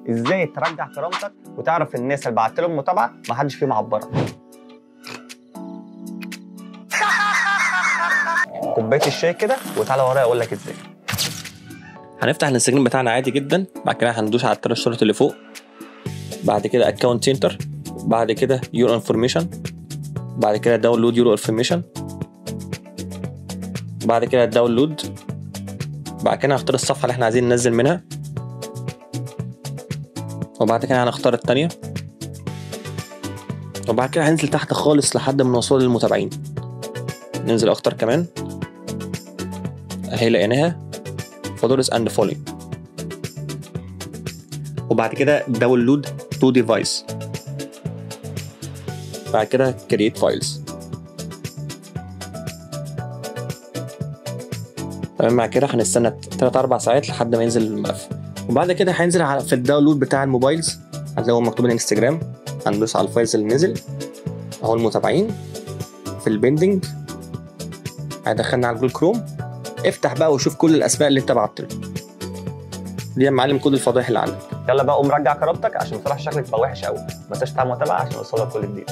ازاي ترجع كرامتك وتعرف الناس اللي بعت لهم متابعه ما حدش فيهم عبرك. كوبايه الشاي كده وتعالى ورايا اقول لك ازاي. هنفتح الانستجرام بتاعنا عادي جدا، بعد كده هندوس على الثلاث شرط اللي فوق، بعد كده اكونت سنتر، بعد كده يور انفورميشن، بعد كده داونلود يور انفورميشن، بعد كده داونلود، بعد كده هنختار الصفحه اللي احنا عايزين ننزل منها، وبعد كده هنختار الثانيه، وبعد كده هننزل تحت خالص لحد ما نوصل للمتابعين، ننزل اكتر كمان اهي لقيناها فولورز اند فولينج، وبعد كده داونلود تو ديفايس، بعد كده كرييت فايلز. تمام، مع كده هنستنى 3-4 ساعات لحد ما ينزل الملف، وبعد كده هينزل في الداونلود بتاع الموبايلز، هتلاقوا مكتوب الانستجرام، هندوس على الفايلز اللي نزل اهو المتابعين في البيندنج، هيدخلنا على جوجل كروم، افتح بقى وشوف كل الاسماء اللي انت بعت له دي يا معلم، كل الفضايح اللي عندك. يلا بقى قوم رجع كرامتك عشان بصراحه شكلك بقى وحش قوي. ما تنساش تعمل متابعه عشان يوصلك كل جديد.